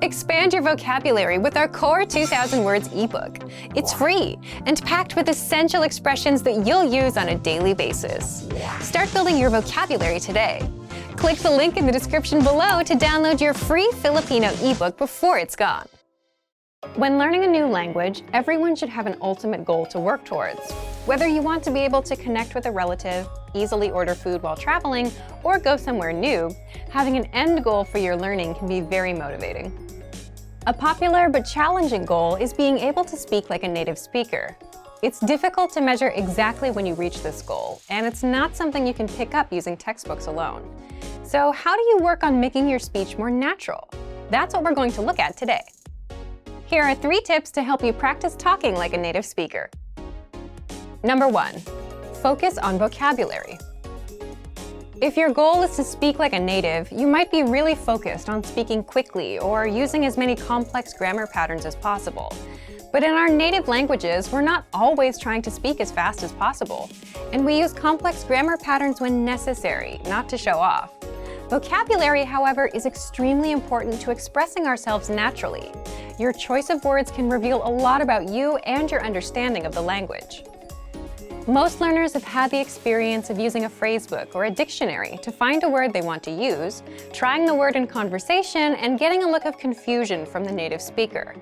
Expand your vocabulary with our Core 2000 Words ebook. It's free and packed with essential expressions that you'll use on a daily basis. Start building your vocabulary today. Click the link in the description below to download your free Filipino ebook before it's gone. When learning a new language, everyone should have an ultimate goal to work towards. Whether you want to be able to connect with a relative, easily order food while traveling, or go somewhere new, having an end goal for your learning can be very motivating. A popular but challenging goal is being able to speak like a native speaker. It's difficult to measure exactly when you reach this goal, and it's not something you can pick up using textbooks alone. So how do you work on making your speech more natural? That's what we're going to look at today. Here are 3 tips to help you practice talking like a native speaker. Number 1, focus on vocabulary. If your goal is to speak like a native, you might be really focused on speaking quickly or using as many complex grammar patterns as possible. But in our native languages, we're not always trying to speak as fast as possible, and we use complex grammar patterns when necessary, not to show off. Vocabulary, however, is extremely important to expressing ourselves naturally. Your choice of words can reveal a lot about you and your understanding of the language. Most learners have had the experience of using a phrasebook or a dictionary to find a word they want to use, trying the word in conversation, and getting a look of confusion from the native speaker.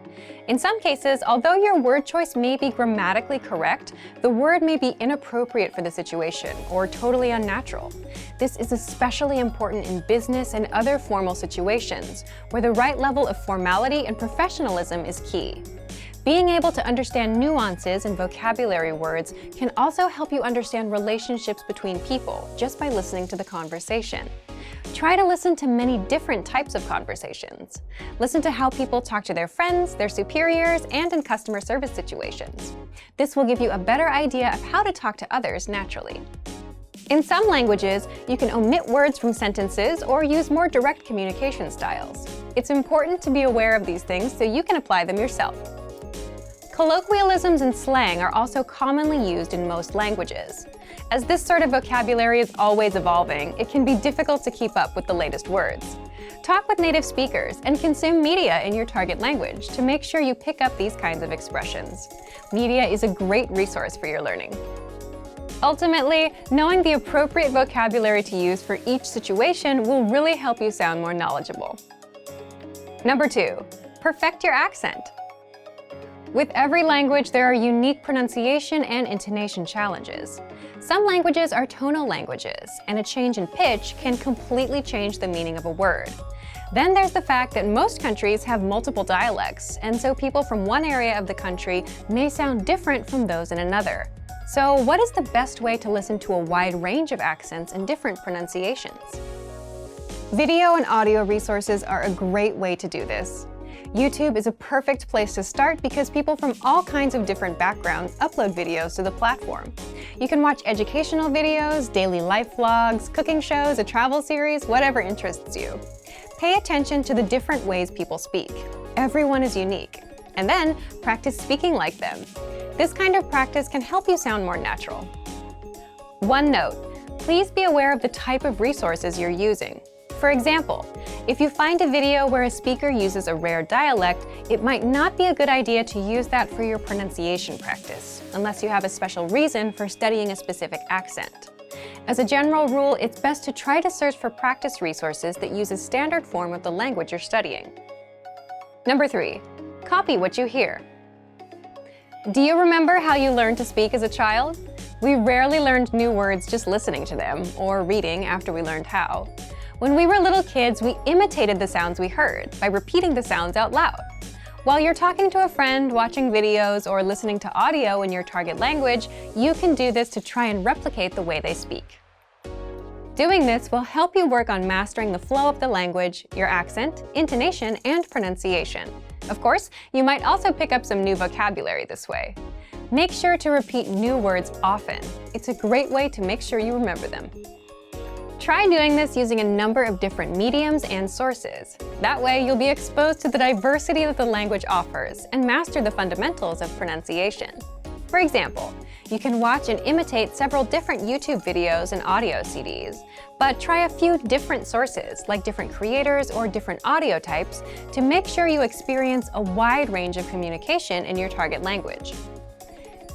In some cases, although your word choice may be grammatically correct, the word may be inappropriate for the situation or totally unnatural. This is especially important in business and other formal situations, where the right level of formality and professionalism is key. Being able to understand nuances in vocabulary words can also help you understand relationships between people just by listening to the conversation. Try to listen to many different types of conversations. Listen to how people talk to their friends, their superiors, and in customer service situations. This will give you a better idea of how to talk to others naturally. In some languages, you can omit words from sentences or use more direct communication styles. It's important to be aware of these things so you can apply them yourself. Colloquialisms and slang are also commonly used in most languages. As this sort of vocabulary is always evolving, it can be difficult to keep up with the latest words. Talk with native speakers and consume media in your target language to make sure you pick up these kinds of expressions. Media is a great resource for your learning. Ultimately, knowing the appropriate vocabulary to use for each situation will really help you sound more knowledgeable. Number 2, perfect your accent. With every language, there are unique pronunciation and intonation challenges. Some languages are tonal languages, and a change in pitch can completely change the meaning of a word. Then there's the fact that most countries have multiple dialects, and so people from one area of the country may sound different from those in another. So what is the best way to listen to a wide range of accents and different pronunciations? Video and audio resources are a great way to do this. YouTube is a perfect place to start because people from all kinds of different backgrounds upload videos to the platform. You can watch educational videos, daily life vlogs, cooking shows, a travel series, whatever interests you. Pay attention to the different ways people speak. Everyone is unique. And then practice speaking like them. This kind of practice can help you sound more natural. One note, please be aware of the type of resources you're using. For example, if you find a video where a speaker uses a rare dialect, it might not be a good idea to use that for your pronunciation practice, unless you have a special reason for studying a specific accent. As a general rule, it's best to try to search for practice resources that use a standard form of the language you're studying. Number 3, copy what you hear. Do you remember how you learned to speak as a child? We rarely learned new words just listening to them, or reading after we learned how. When we were little kids, we imitated the sounds we heard by repeating the sounds out loud. While you're talking to a friend, watching videos, or listening to audio in your target language, you can do this to try and replicate the way they speak. Doing this will help you work on mastering the flow of the language, your accent, intonation, and pronunciation. Of course, you might also pick up some new vocabulary this way. Make sure to repeat new words often. It's a great way to make sure you remember them. Try doing this using a number of different mediums and sources. That way, you'll be exposed to the diversity that the language offers and master the fundamentals of pronunciation. For example, You can watch and imitate several different YouTube videos and audio CDs, but try a few different sources, like different creators or different audio types, to make sure you experience a wide range of communication in your target language.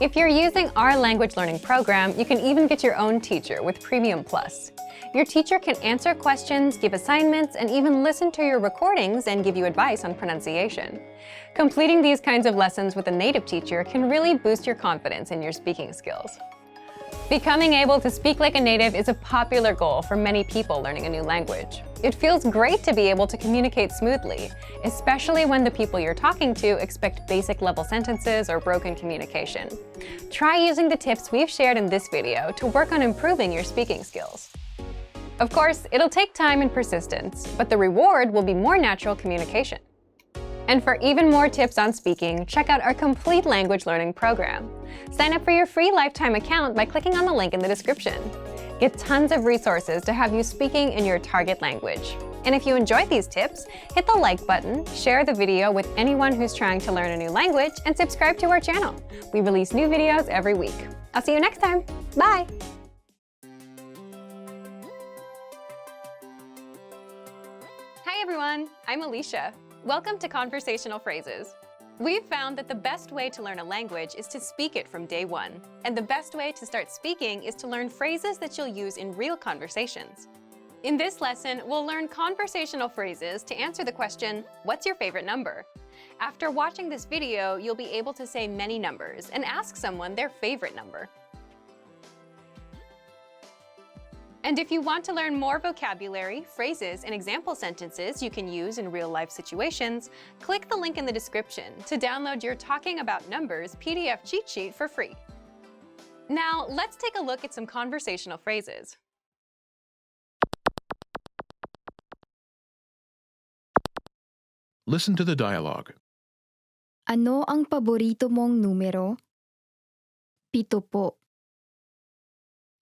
If you're using our language learning program, you can even get your own teacher with Premium Plus. Your teacher can answer questions, give assignments, and even listen to your recordings and give you advice on pronunciation. Completing these kinds of lessons with a native teacher can really boost your confidence in your speaking skills. Becoming able to speak like a native is a popular goal for many people learning a new language. It feels great to be able to communicate smoothly, especially when the people you're talking to expect basic level sentences or broken communication. Try using the tips we've shared in this video to work on improving your speaking skills. Of course, it'll take time and persistence, but the reward will be more natural communication. And for even more tips on speaking, check out our complete language learning program. Sign up for your free lifetime account by clicking on the link in the description. Get tons of resources to have you speaking in your target language. And if you enjoyed these tips, hit the like button, share the video with anyone who's trying to learn a new language, and subscribe to our channel. We release new videos every week. I'll see you next time. Bye! Hi everyone, I'm Alicia. Welcome to Conversational Phrases. We've found that the best way to learn a language is to speak it from day one. And the best way to start speaking is to learn phrases that you'll use in real conversations. In this lesson, we'll learn conversational phrases to answer the question, what's your favorite number? After watching this video, you'll be able to say many numbers and ask someone their favorite number. And if you want to learn more vocabulary, phrases, and example sentences you can use in real-life situations, click the link in the description to download your Talking About Numbers PDF cheat sheet for free. Now, let's take a look at some conversational phrases. Listen to the dialogue. Ano ang paborito mong numero? 7 po.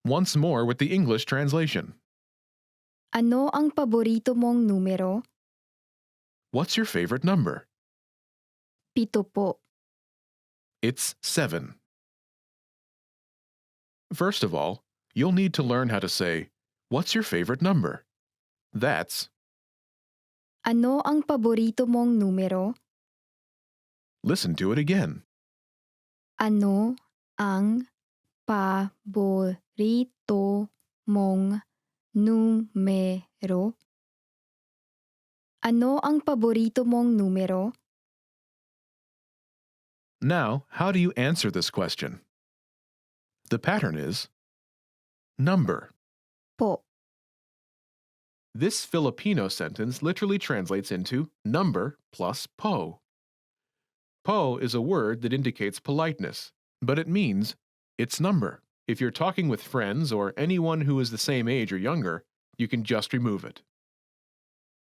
Once more with the English translation. Ano ang paborito mong numero? What's your favorite number? 7 po. It's 7. First of all, you'll need to learn how to say, what's your favorite number? That's, Ano ang paborito mong numero? listen to it again. Ano ang paborito mong numero? Ano ang paborito mong numero? Now, how do you answer this question? The pattern is number. Po. This Filipino sentence literally translates into number plus po. Po is a word that indicates politeness, but it means its number. If you're talking with friends or anyone who is the same age or younger, you can just remove it.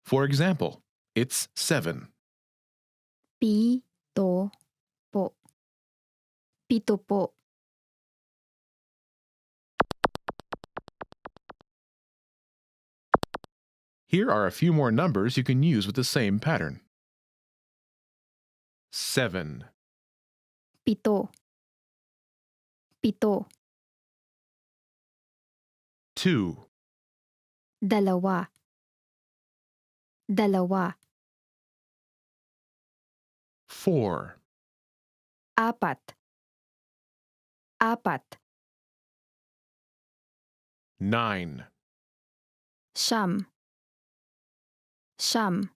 For example, it's 7. 7 po. 7 po. Here are a few more numbers you can use with the same pattern. 7, 7. 7. 2, 2. 2. 4, 4. 4. 9, 9. 9.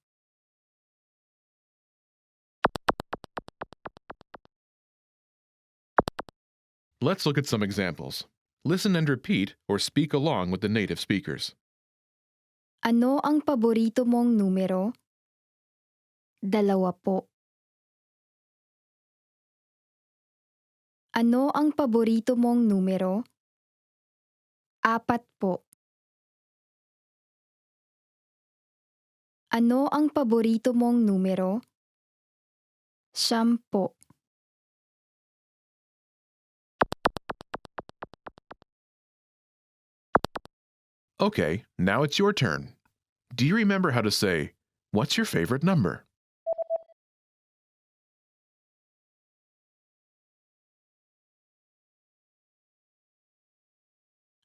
Let's look at some examples. Listen and repeat or speak along with the native speakers. Ano ang paborito mong numero? 2 po. Ano ang paborito mong numero? 4 po. Ano ang paborito mong numero? 9 po. Okay, now it's your turn. Do you remember how to say, what's your favorite number?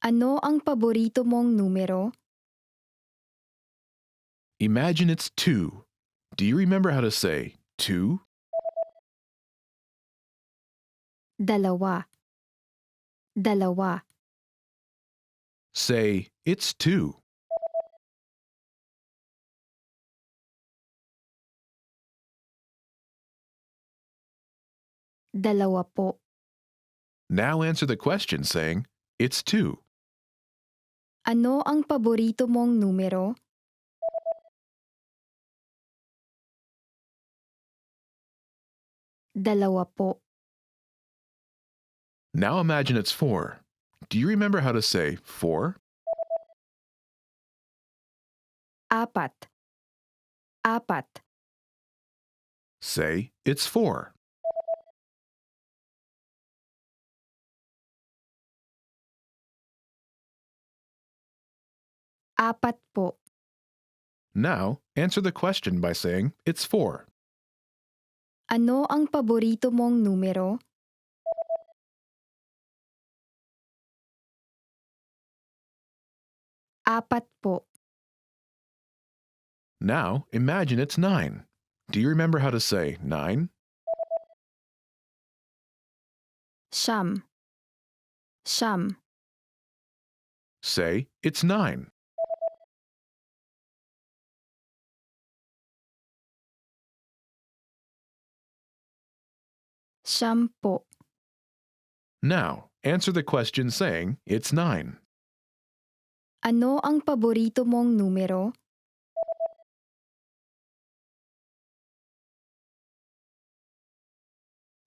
Ano ang paborito mong numero? Imagine it's 2. Do you remember how to say 2? Dalawa. Dalawa. Say, it's 2. Dalawa po. Now answer the question saying, it's 2. Ano ang paborito mong numero? Dalawa po. Now imagine it's 4. Do you remember how to say 4? Apat. Apat. Say, it's 4. Apat po. Now, answer the question by saying, it's 4. Ano ang paborito mong numero? Apat po. Now, imagine it's 9. Do you remember how to say 9? Siyam. Siyam. Say, it's 9. Siyam po. Now, answer the question saying, it's 9. Ano ang paborito mong numero?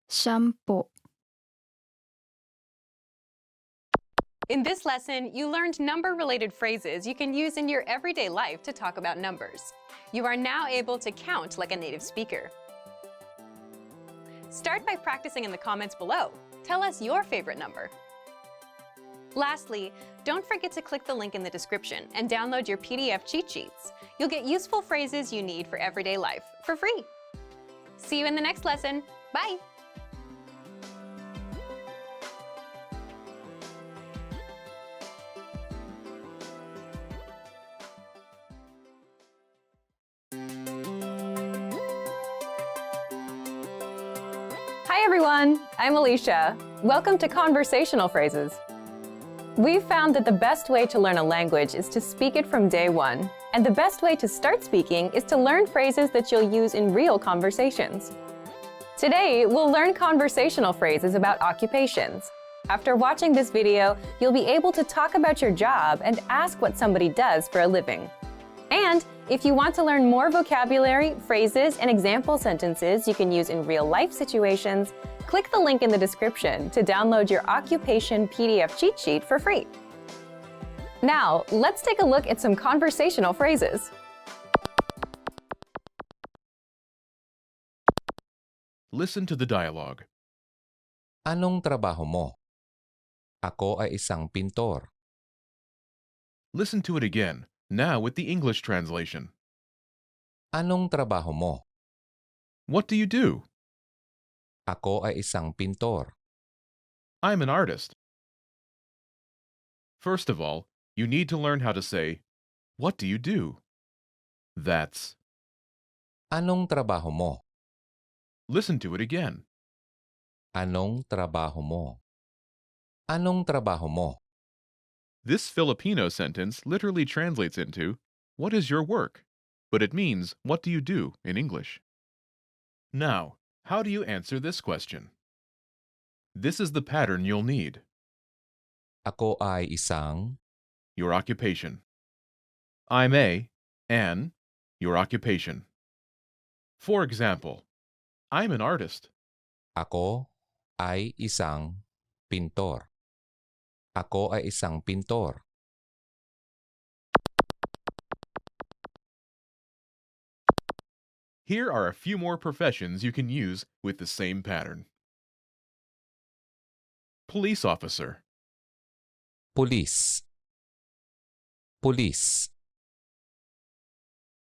Siyam po. In this lesson, you learned number-related phrases you can use in your everyday life to talk about numbers. You are now able to count like a native speaker. Start by practicing in the comments below. Tell us your favorite number. Lastly, don't forget to click the link in the description and download your PDF cheat sheets. You'll get useful phrases you need for everyday life for free. See you in the next lesson. Bye! Hi everyone, I'm Alicia. Welcome to Conversational Phrases. We've found that the best way to learn a language is to speak it from day one, and the best way to start speaking is to learn phrases that you'll use in real conversations. Today, we'll learn conversational phrases about occupations. After watching this video, you'll be able to talk about your job and ask what somebody does for a living. And if you want to learn more vocabulary, phrases, and example sentences you can use in real-life situations, click the link in the description to download your occupation PDF cheat sheet for free. Now, let's take a look at some conversational phrases. Listen to the dialogue. Anong trabaho mo? Ako ay isang pintor. Listen to it again, now with the English translation. Anong trabaho mo? What do you do? Ako ay isang pintor. I'm an artist. First of all, you need to learn how to say, what do you do? That's. Anong trabaho mo? Listen to it again. Anong trabaho mo? Anong trabaho mo? This Filipino sentence literally translates into, what is your work? But it means, what do you do in English? Now, how do you answer this question? This is the pattern you'll need. Ako ay isang. Your occupation. I'm an, your occupation. For example, I'm an artist. Ako ay isang pintor. Ako ay isang pintor. Here are a few more professions you can use with the same pattern. Police officer. Pulis. Pulis.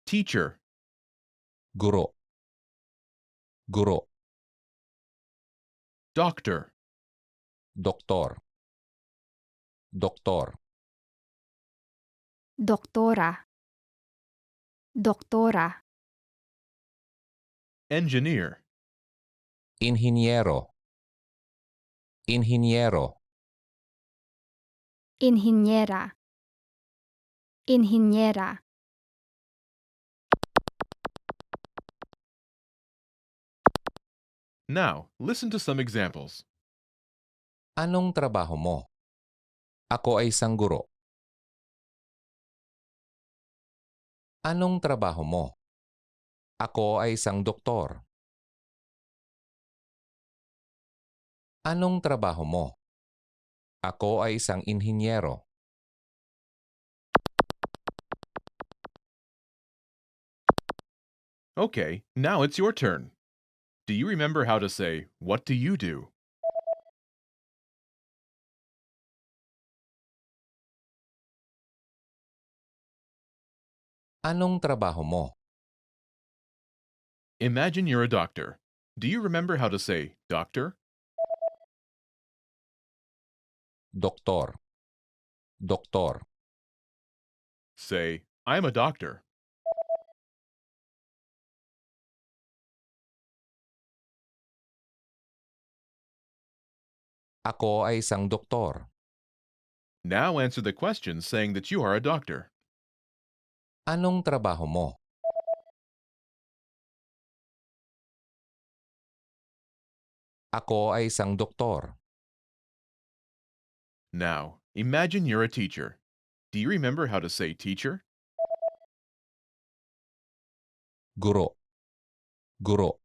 Teacher. Guro. Guro. Doctor. Doktor. doktor, doktora, doktora, engineer, inhinyero, inhinyero, inhinyera, inhinyera. Now, listen to some examples. Anong trabaho mo? Ako ay isang guro. Anong trabaho mo? Ako ay isang doktor. Anong trabaho mo? Ako ay isang inhinyero. Okay, now it's your turn. Do you remember how to say, "What do you do?" Anong trabaho mo? Imagine you're a doctor. Do you remember how to say, "Doctor"? Doktor. Doktor. Say, "I'm a doctor." Ako ay isang doktor. Now answer the question saying that you are a doctor. Anong trabaho mo? Ako ay isang doktor. Now, imagine you're a teacher. Do you remember how to say teacher? Guro. Guro.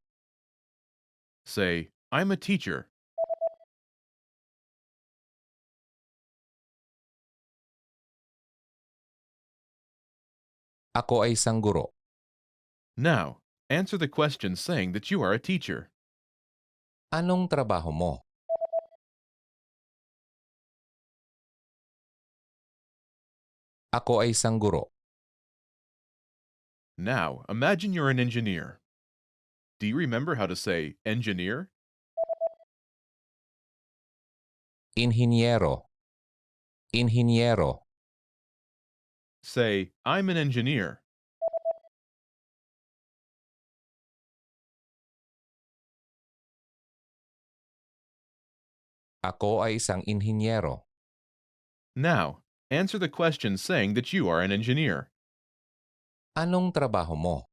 Say, "I'm a teacher." Ako ay isang guro. Now, answer the question saying that you are a teacher. Anong trabaho mo? Ako ay isang guro. Now, imagine you're an engineer. Do you remember how to say engineer? Inhinyero. Inhinyero. Say, "I'm an engineer." Ako ay isang inhinyero. Now, answer the question saying that you are an engineer. Anong trabaho mo?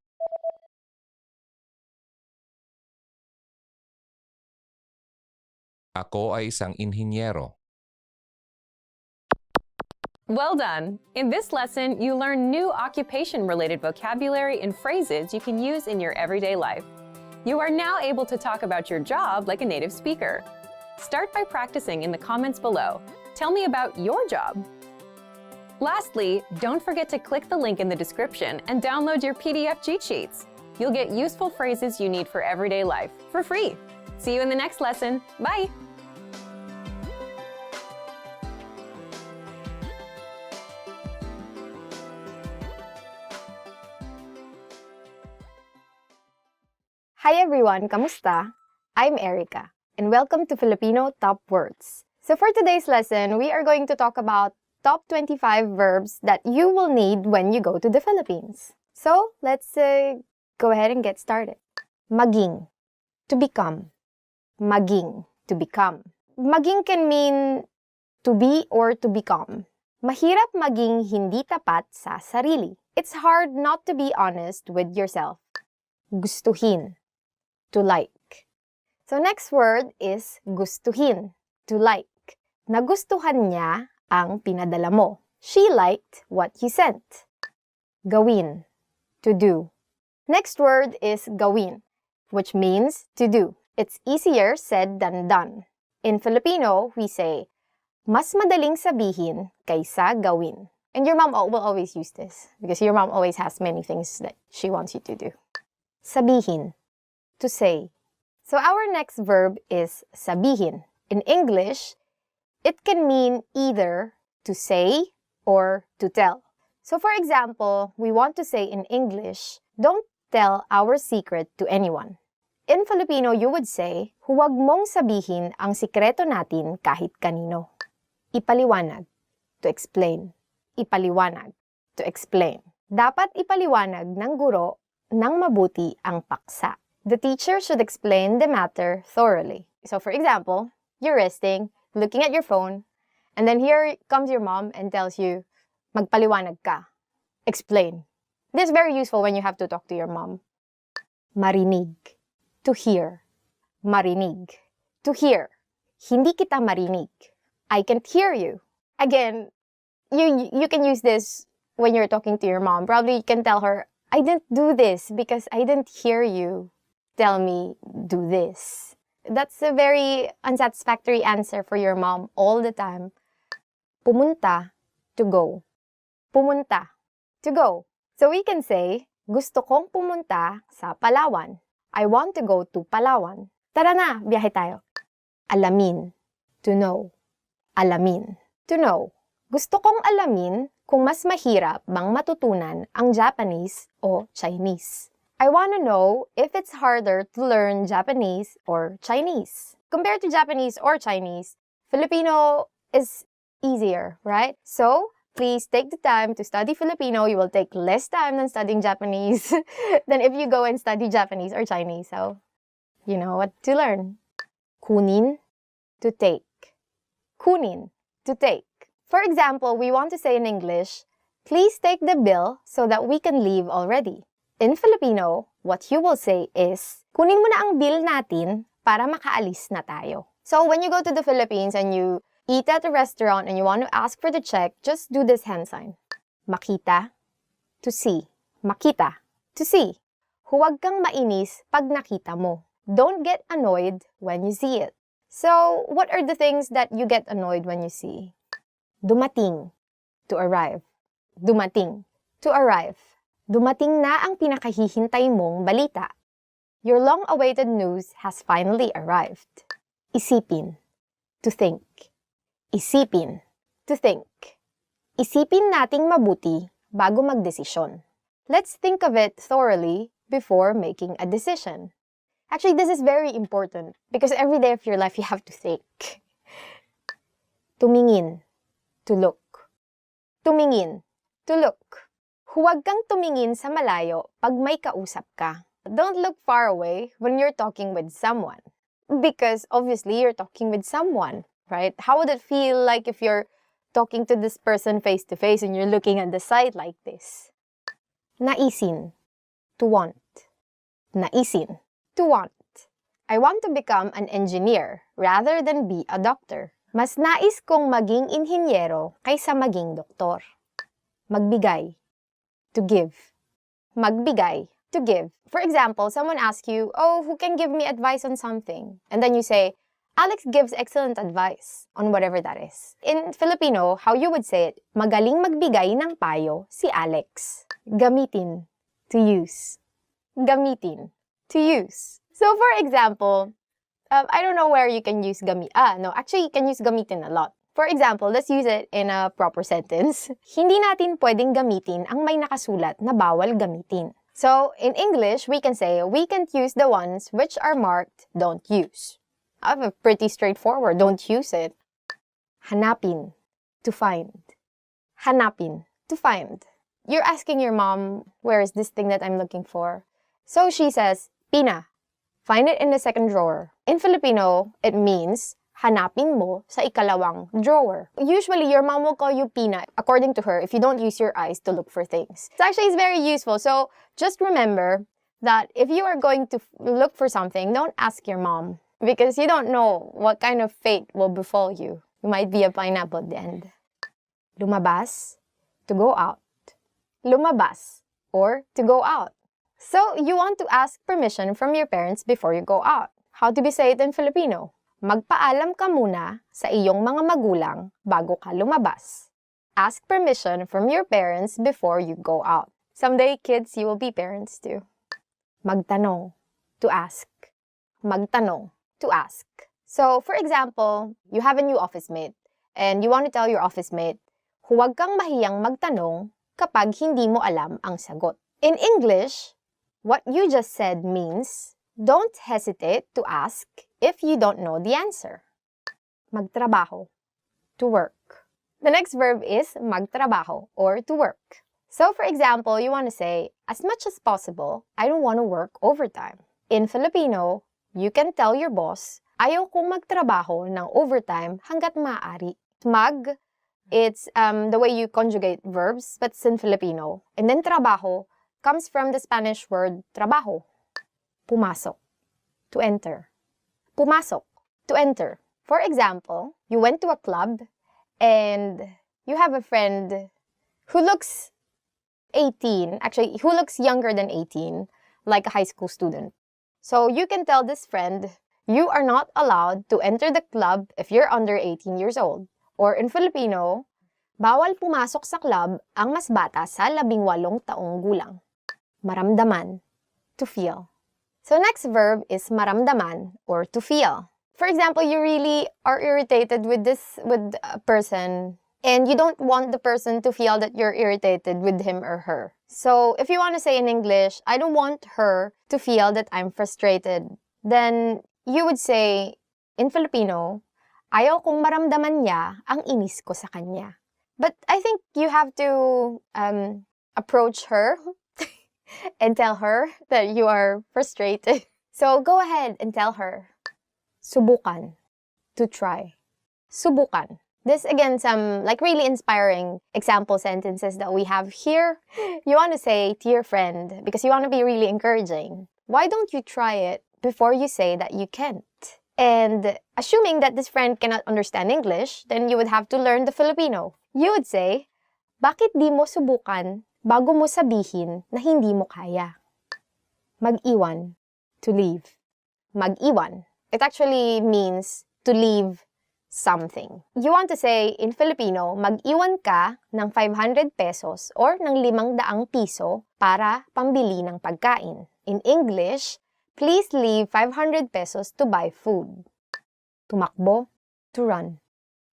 Ako ay isang inhinyero. Well done! In this lesson, you learn new occupation-related vocabulary and phrases you can use in your everyday life. You are now able to talk about your job like a native speaker. Start by practicing in the comments below. Tell me about your job. Lastly, don't forget to click the link in the description and download your PDF cheat sheets. You'll get useful phrases you need for everyday life for free. See you in the next lesson. Bye! Hi everyone, kamusta? I'm Erica, and welcome to Filipino Top Words. So for today's lesson, we are going to talk about top 25 verbs that you will need when you go to the Philippines. So let's go ahead and get started. Maging, to become. Maging, to become. Maging can mean to be or to become. Mahirap maging hindi tapat sa sarili. It's hard not to be honest with yourself. Gustuhin, to like. So next word is gustuhin, to like. Nagustuhan niya ang pinadala mo. She liked what you sent. Gawin, to do. Next word is gawin, which means to do. It's easier said than done. In Filipino, we say, mas madaling sabihin kaysa gawin. And your mom will always use this because your mom always has many things that she wants you to do. Sabihin, to say. So our next verb is sabihin. In English, it can mean either to say or to tell. So for example, we want to say in English, don't tell our secret to anyone. In Filipino, you would say, huwag mong sabihin ang sikreto natin kahit kanino. Ipaliwanag, to explain. Ipaliwanag, to explain. Dapat ipaliwanag ng guro ng mabuti ang paksa. The teacher should explain the matter thoroughly. So for example, you're resting, looking at your phone, and then here comes your mom and tells you, magpaliwanag ka. Explain. This is very useful when you have to talk to your mom. Marinig, to hear. Marinig, to hear. Hindi kita marinig. I can't hear you. Again, you can use this when you're talking to your mom. Probably you can tell her, I didn't do this because I didn't hear you tell me do this. That's a very unsatisfactory answer for your mom all the time. Pumunta, to go. Pumunta, to go. So we can say, gusto kong pumunta sa Palawan. I want to go to Palawan. Tara na, biyahe tayo. Alamin, to know. Alamin, to know. Gusto kong alamin kung mas mahirap bang matutunan ang Japanese o Chinese. I want to know if it's harder to learn Japanese or Chinese. Compared to Japanese or Chinese, Filipino is easier, right? So, please take the time to study Filipino. You will take less time than studying Japanese than if you go and study Japanese or Chinese. So, you know what to learn. Kunin, to take. Kunin, to take. For example, we want to say in English, please take the bill so that we can leave already. In Filipino, what you will say is, kunin mo na ang bill natin para makaalis na tayo. So when you go to the Philippines and you eat at a restaurant and you want to ask for the check, just do this hand sign. Makita, to see. Makita, to see. Huwag kang mainis pag nakita mo. Don't get annoyed when you see it. So, what are the things that you get annoyed when you see? Dumating, to arrive. Dumating, to arrive. Dumating na ang pinakahihintay mong balita. Your long-awaited news has finally arrived. Isipin, to think. Isipin, to think. Isipin nating mabuti bago magdesisyon. Let's think of it thoroughly before making a decision. Actually, this is very important because every day of your life you have to think. Tumingin, to look. Tumingin, to look. Huwag kang tumingin sa malayo pag may kausap ka. Don't look far away when you're talking with someone. Because obviously you're talking with someone, right? How would it feel like if you're talking to this person face to face and you're looking at the side like this? Naisin, to want. Naisin, to want. I want to become an engineer rather than be a doctor. Mas nais kong maging inhinyero kaysa maging doktor. Magbigay, to give. Magbigay, to give. For example, someone asks you, oh, who can give me advice on something? And then you say, Alex gives excellent advice on whatever that is. In Filipino, how you would say it, magaling magbigay ng payo si Alex. Gamitin, to use. Gamitin, to use. So for example, I don't know where you can use actually you can use gamitin a lot. For example, let's use it in a proper sentence. Hindi natin pwedeng gamitin ang may nakasulat na bawal gamitin. So, in English, we can say, we can't use the ones which are marked don't use. I have a pretty straightforward, don't use it. Hanapin, to find. Hanapin, to find. You're asking your mom, where is this thing that I'm looking for? So she says, Pina, find it in the second drawer. In Filipino, it means, hanapin mo sa ikalawang drawer. Usually, your mom will call you Pina, according to her, if you don't use your eyes to look for things. It's actually very useful. So, just remember that if you are going to look for something, don't ask your mom because you don't know what kind of fate will befall you. You might be a pineapple at the end. Lumabas, to go out. Lumabas, or to go out. So, you want to ask permission from your parents before you go out. How do we say it in Filipino? Magpaalam ka muna sa iyong mga magulang bago ka lumabas. Ask permission from your parents before you go out. Someday, kids, you will be parents too. Magtanong, to ask. Magtanong, to ask. So, for example, you have a new office mate and you want to tell your office mate, huwag kang mahiyang magtanong kapag hindi mo alam ang sagot. In English, what you just said means, don't hesitate to ask if you don't know the answer. Magtrabaho, to work. The next verb is magtrabaho or to work. So for example, you want to say, as much as possible, I don't want to work overtime. In Filipino, you can tell your boss, ayaw kong magtrabaho ng overtime hanggat maaari. Mag, it's the way you conjugate verbs, but it's in Filipino. And then trabaho comes from the Spanish word trabajo. Pumasok, to enter. Pumasok, to enter. For example, you went to a club and you have a friend who looks 18, actually, who looks younger than 18, like a high school student. So you can tell this friend, you are not allowed to enter the club if you're under 18 years old. Or in Filipino, bawal pumasok sa club ang mas bata sa 18 taong gulang. Maramdaman, to feel. So next verb is maramdaman or to feel. For example, you really are irritated with a person and you don't want the person to feel that you're irritated with him or her. So if you want to say in English, I don't want her to feel that I'm frustrated, then you would say in Filipino, ayaw kong maramdaman niya ang inis ko sa kanya. But I think you have to approach her and tell her that you are frustrated. So go ahead and tell her. Subukan, to try. Subukan. This again, some like really inspiring example sentences that we have here. You want to say to your friend, because you want to be really encouraging, why don't you try it before you say that you can't? And assuming that this friend cannot understand English, then you would have to learn the Filipino. You would say, bakit di mo subukan bago mo sabihin na hindi mo kaya? Mag-iwan, to leave. Mag-iwan. It actually means to leave something. You want to say in Filipino, mag-iwan ka ng 500 pesos or ng 500 piso para pambili ng pagkain. In English, please leave 500 pesos to buy food. Tumakbo, to run.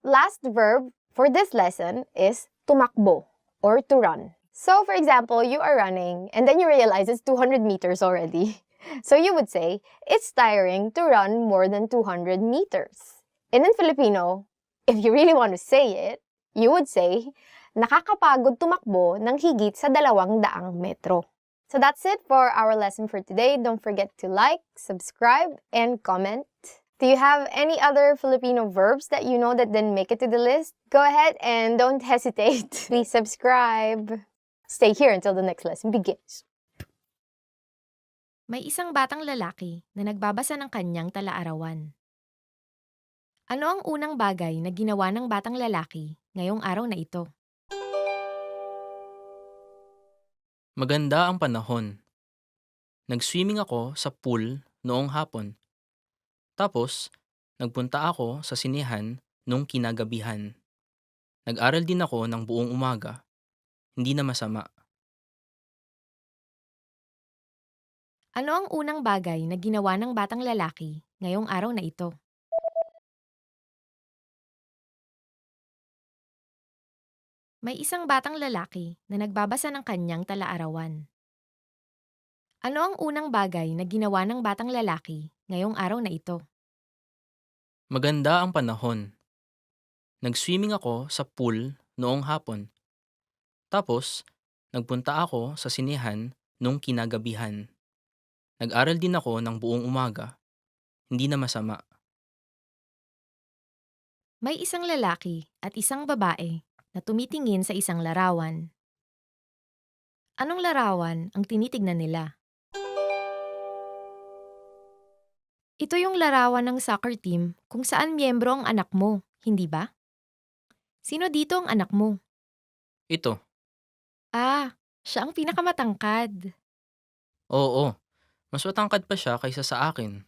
Last verb for this lesson is tumakbo or to run. So for example, you are running and then you realize it's 200 meters already. So you would say, it's tiring to run more than 200 meters. And in Filipino, if you really want to say it, you would say, nakakapagod tumakbo ng higit sa 200 metro. So that's it for our lesson for today. Don't forget to like, subscribe, and comment. Do you have any other Filipino verbs that you know that didn't make it to the list? Go ahead and don't hesitate. Please subscribe. Stay here until the next lesson begins. May isang batang lalaki na nagbabasa ng kanyang tala-arawan. Ano ang unang bagay na ginawa ng batang lalaki ngayong araw na ito? Maganda ang panahon. Nag-swimming ako sa pool noong hapon. Tapos, nagpunta ako sa sinehan nung kinagabihan. Nag-aral din ako ng buong umaga. Hindi na masama. Ano ang unang bagay na ginawa ng batang lalaki ngayong araw na ito? May isang batang lalaki na nagbabasa ng kanyang tala-arawan. Ano ang unang bagay na ginawa ng batang lalaki ngayong araw na ito? Maganda ang panahon. Nag-swimming ako sa pool noong hapon. Tapos, nagpunta ako sa sinehan nung kinagabihan. Nag-aral din ako ng buong umaga. Hindi na masama. May isang lalaki at isang babae na tumitingin sa isang larawan. Anong larawan ang tinitignan nila? Ito yung larawan ng soccer team kung saan miyembro ang anak mo, hindi ba? Sino dito ang anak mo? Ito. Ah, siya ang pinakamatangkad. Oo. Mas matangkad pa siya kaysa sa akin.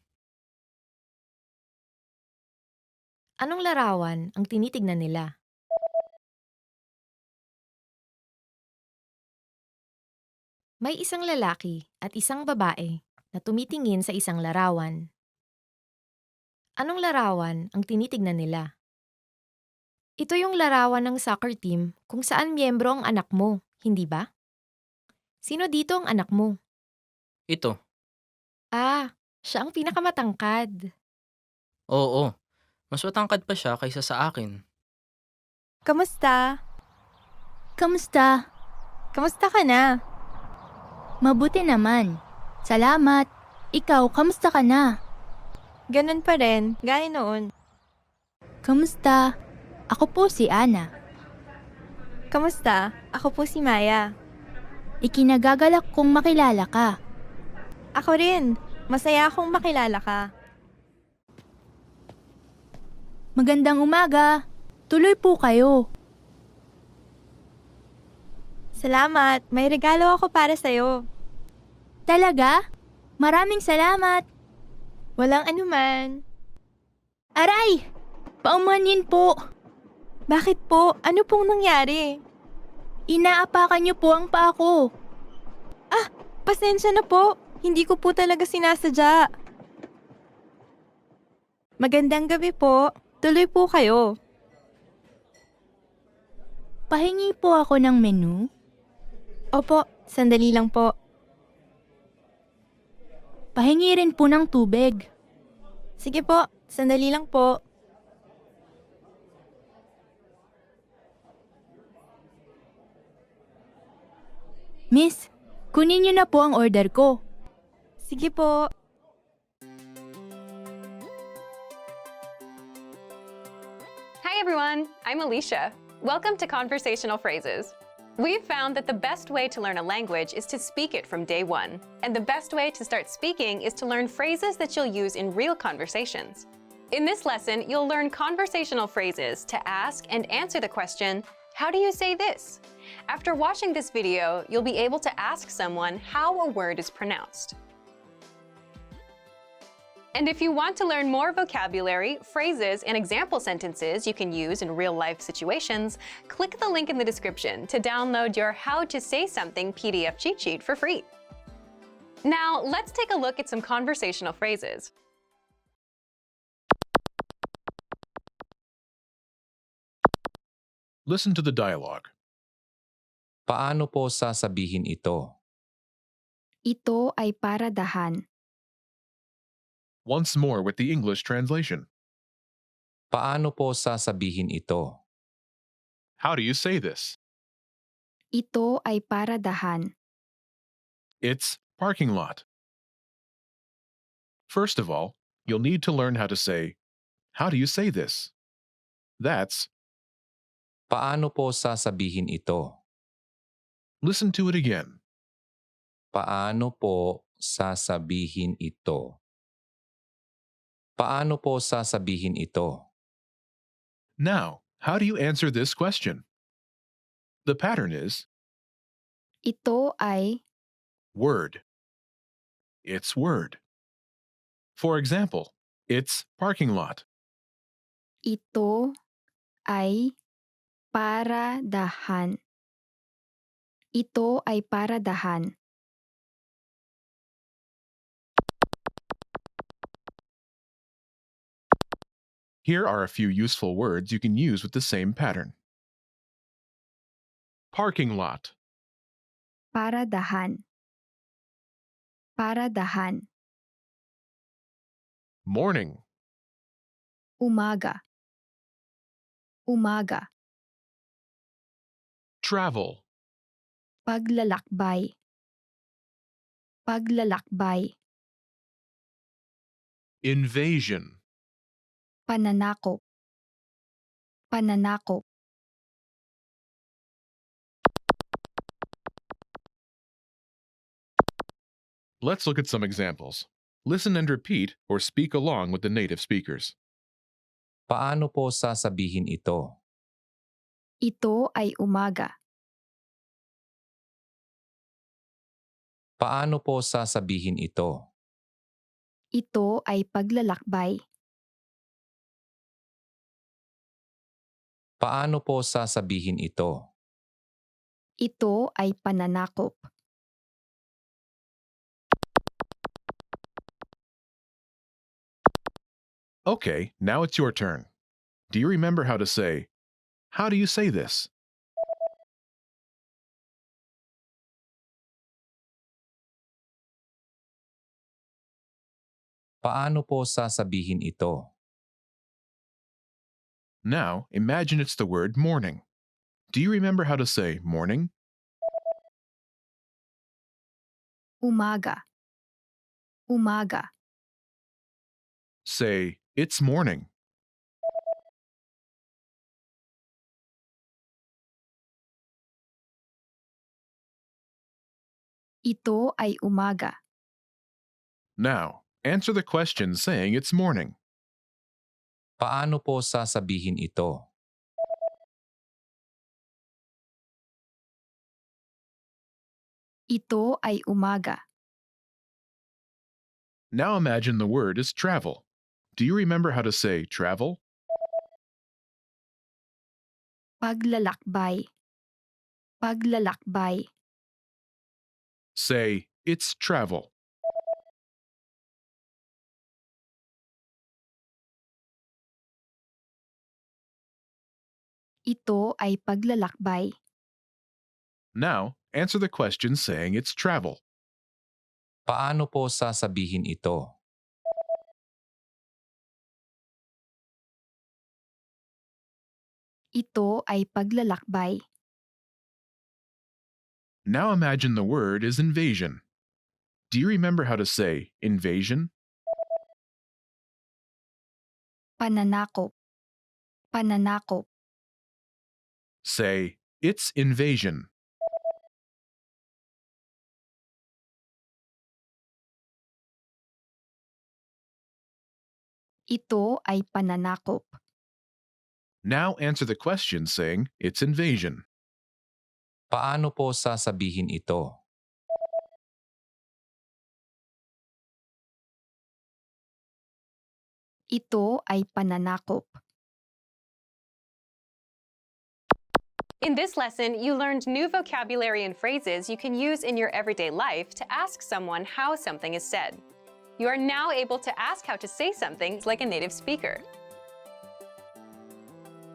Anong larawan ang tinitignan nila? May isang lalaki at isang babae na tumitingin sa isang larawan. Anong larawan ang tinitignan nila? Ito yung larawan ng soccer team kung saan miyembro ang anak mo, hindi ba? Sino dito ang anak mo? Ito. Ah, siya ang pinakamatangkad. Oo. Mas matangkad pa siya kaysa sa akin. Kamusta? Kamusta? Kamusta ka na? Mabuti naman. Salamat. Ikaw, kamusta ka na? Ganun pa rin, gaya noon. Kamusta? Ako po si Ana. Kamusta? Ako po si Maya. Ikinagagalak kong makilala ka. Ako rin. Masaya akong makilala ka. Magandang umaga. Tuloy po kayo. Salamat. May regalo ako para sa'yo. Talaga? Maraming salamat. Walang anuman. Aray! Paumanhin po. Bakit po? Ano pong nangyari? Inaapakan niyo po ang paa ko. Pasensya na po. Hindi ko po talaga sinasadya. Magandang gabi po. Tuloy po kayo. Pahingi po ako ng menu. Opo, sandali lang po. Pahingi rin po ng tubig. Sige po, sandali lang po. Miss, kunin niyo na po ang order ko. Sige po. Hi everyone, I'm Alicia. Welcome to Conversational Phrases. We've found that the best way to learn a language is to speak it from day one. And the best way to start speaking is to learn phrases that you'll use in real conversations. In this lesson, you'll learn conversational phrases to ask and answer the question, how do you say this? After watching this video, you'll be able to ask someone how a word is pronounced. And if you want to learn more vocabulary, phrases, and example sentences you can use in real-life situations, click the link in the description to download your How to Say Something PDF cheat sheet for free. Now, let's take a look at some conversational phrases. Listen to the dialogue. Paano po sasabihin ito? Ito ay paradahan. Once more with the English translation. Paano po sasabihin ito? How do you say this? Ito ay paradahan. It's parking lot. First of all, you'll need to learn how to say, how do you say this? That's, Paano po sasabihin ito? listen to it again. Paano po sasabihin ito? Paano po sasabihin ito? Now, how do you answer this question? The pattern is Ito ay word. It's word. For example, it's parking lot. ito ay paradahan. Ito ay paradahan. Here are a few useful words you can use with the same pattern. Parking lot, Paradahan. Paradahan. morning, Umaga. Umaga. travel, Paglalakbay. Paglalakbay. invasion, Pananakop. Pananakop. Let's look at some examples. Listen and repeat or speak along with the native speakers. Paano po sasabihin ito? Ito ay umaga. Paano po sasabihin ito? Ito ay paglalakbay. Paano po sasabihin ito? Ito ay pananakop. Okay, now it's your turn. Do you remember how to say, how do you say this? Paano po sasabihin ito? Now, imagine it's the word morning. Do you remember how to say morning? Umaga. Umaga. Say, it's morning. Ito ay umaga. Now, answer the question saying it's morning. Paano po sasabihin ito? Ito ay umaga. Now imagine the word is travel. Do you remember how to say travel? Paglalakbay. Paglalakbay. Say, it's travel. Ito ay paglalakbay. Now, answer the question saying it's travel. Paano po sasabihin ito? Ito ay paglalakbay. Now imagine the word is invasion. Do you remember how to say invasion? Pananakop. Pananakop. Say, it's invasion. Ito ay pananakop. Now answer the question saying it's invasion. Paano po sasabihin ito? Ito ay pananakop. In this lesson, you learned new vocabulary and phrases you can use in your everyday life to ask someone how something is said. You are now able to ask how to say something like a native speaker.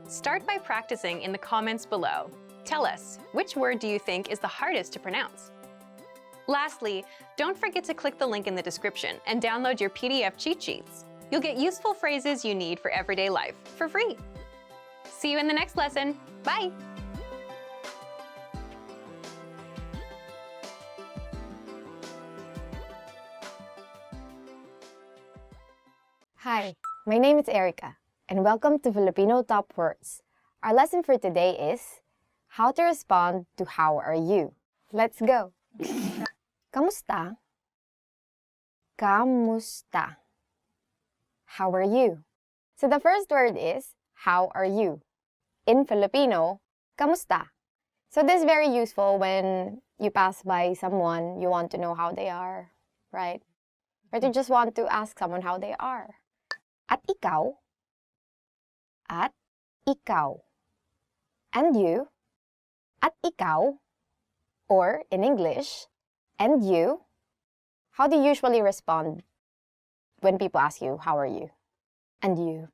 Start by practicing in the comments below. Tell us, which word do you think is the hardest to pronounce? Lastly, don't forget to click the link in the description and download your PDF cheat sheets. You'll get useful phrases you need for everyday life for free. See you in the next lesson. Bye! Hi, my name is Erica, and welcome to Filipino Top Words. Our lesson for today is how to respond to how are you. Let's go! Kamusta? Kamusta? How are you? So the first word is how are you? In Filipino, kamusta? So this is very useful when you pass by someone, you want to know how they are, right? Or you just want to ask someone how they are. At ikaw? At ikaw. And you? At ikaw? Or in English, and you? How do you usually respond when people ask you, how are you? And you?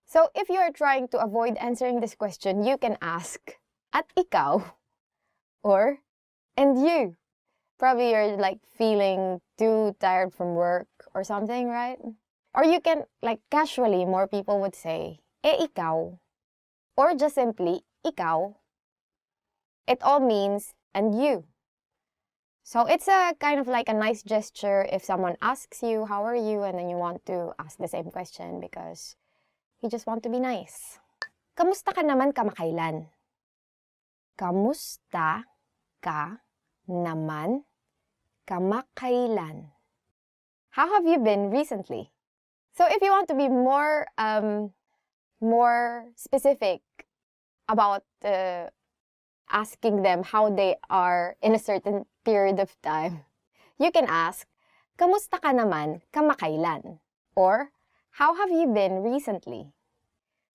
So if you are trying to avoid answering this question, you can ask, at ikaw? Or, and you? Probably you're like feeling too tired from work or something, right? Or you can, like casually, more people would say, ikaw? Or just simply, ikaw? It all means, and you. So it's a kind of like a nice gesture if someone asks you, how are you? And then you want to ask the same question because you just want to be nice. Kamusta ka naman kamakailan? Kamusta ka naman kamakailan? How have you been recently? So if you want to be more specific about asking them how they are in a certain period of time, you can ask, kamusta ka naman kamakailan? Or, how have you been recently?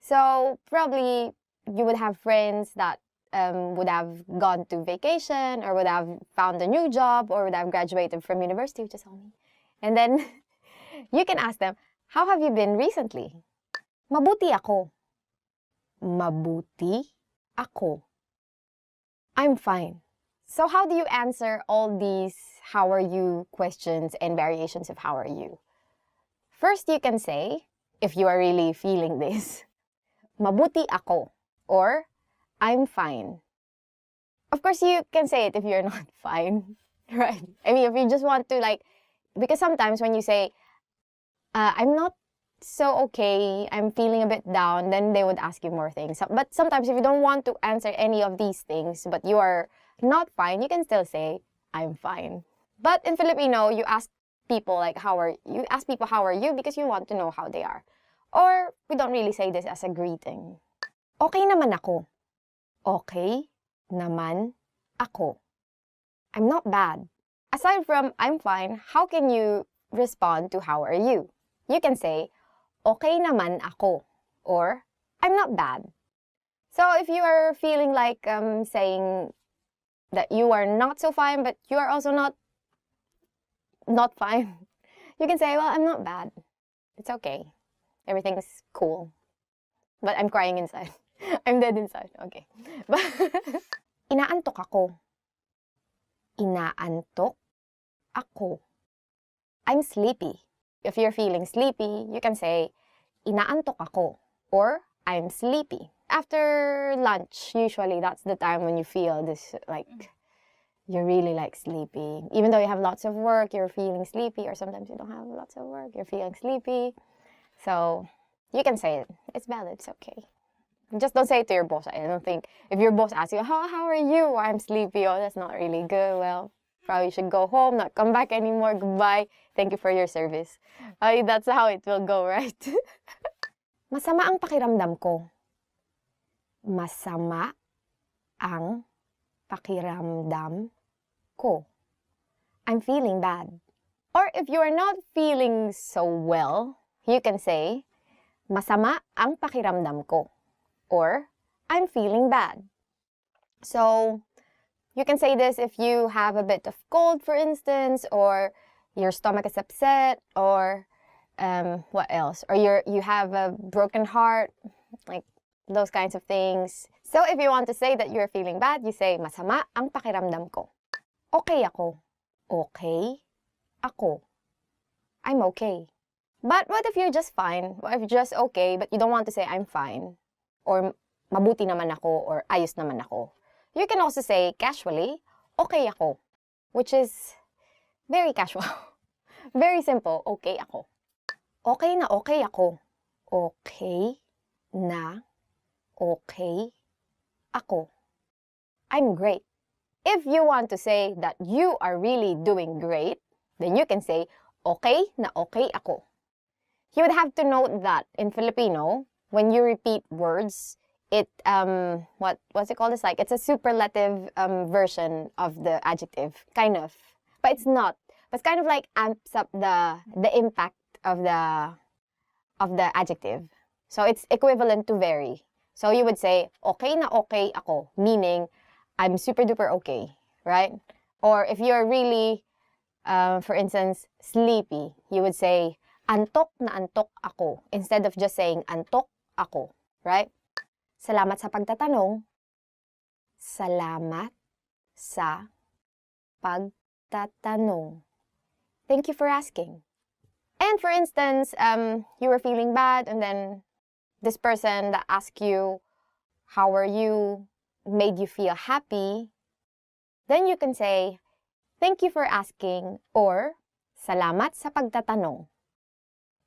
So probably you would have friends that would have gone to vacation or would have found a new job or would have graduated from university, which is all me. And then you can ask them, how have you been recently? Mabuti ako. Mabuti ako. I'm fine. So how do you answer all these how are you questions and variations of how are you? First, you can say, if you are really feeling this, mabuti ako, or I'm fine. Of course, you can say it if you're not fine, right? I mean, if you just want to because sometimes when you say, I'm not so okay, I'm feeling a bit down, then they would ask you more things. But sometimes if you don't want to answer any of these things, but you are not fine, you can still say, I'm fine. But in Filipino, you ask people how are you because you want to know how they are. Or we don't really say this as a greeting. Okay naman ako. Okay naman ako. I'm not bad. Aside from I'm fine, how can you respond to how are you? You can say, okay naman ako, or I'm not bad. So if you are feeling like saying that you are not so fine, but you are also not fine, you can say, well, I'm not bad. It's okay. Everything's cool. But I'm crying inside. I'm dead inside. Okay. But inaantok ako. Inaantok ako. I'm sleepy. If you're feeling sleepy, you can say, inaantok ako, or I'm sleepy. After lunch, usually that's the time when you feel this, you're really sleepy. Even though you have lots of work, you're feeling sleepy, or sometimes you don't have lots of work, you're feeling sleepy. So, you can say it. It's valid, it's okay. Just don't say it to your boss. I don't think, if your boss asks you, how are you? I'm sleepy. Oh, that's not really good. Well, probably you should go home, not come back anymore. Goodbye. Thank you for your service. That's how it will go, right? Masama ang pakiramdam ko. Masama ang pakiramdam ko. I'm feeling bad. Or if you are not feeling so well, you can say, masama ang pakiramdam ko. Or, I'm feeling bad. So, you can say this if you have a bit of cold, for instance, or your stomach is upset, or what else? Or you have a broken heart, those kinds of things. So, if you want to say that you're feeling bad, you say, masama ang pakiramdam ko. Okay ako. Okay ako. I'm okay. But what if you're just fine? What if you're just okay, but you don't want to say, I'm fine? Or mabuti naman ako, or ayos naman ako. You can also say casually, okay ako, which is very casual. Very simple, okay ako. Okay na okay ako. Okay na okay ako. I'm great. If you want to say that you are really doing great, then you can say, okay na okay ako. You would have to note that in Filipino, when you repeat words, it, what's it called? It's a superlative version of the adjective, kind of. But it's not. But it's kind of amps up the impact of the adjective. So it's equivalent to very. So you would say, okay na okay ako, meaning I'm super duper okay, right? Or if you're really, for instance, sleepy, you would say, antok na antok ako, instead of just saying antok ako, right? Salamat sa pagtatanong. Salamat sa pagtatanong. Thank you for asking. And for instance, you were feeling bad, and then this person that asked you, how are you, made you feel happy, then you can say, thank you for asking, or salamat sa pagtatanong.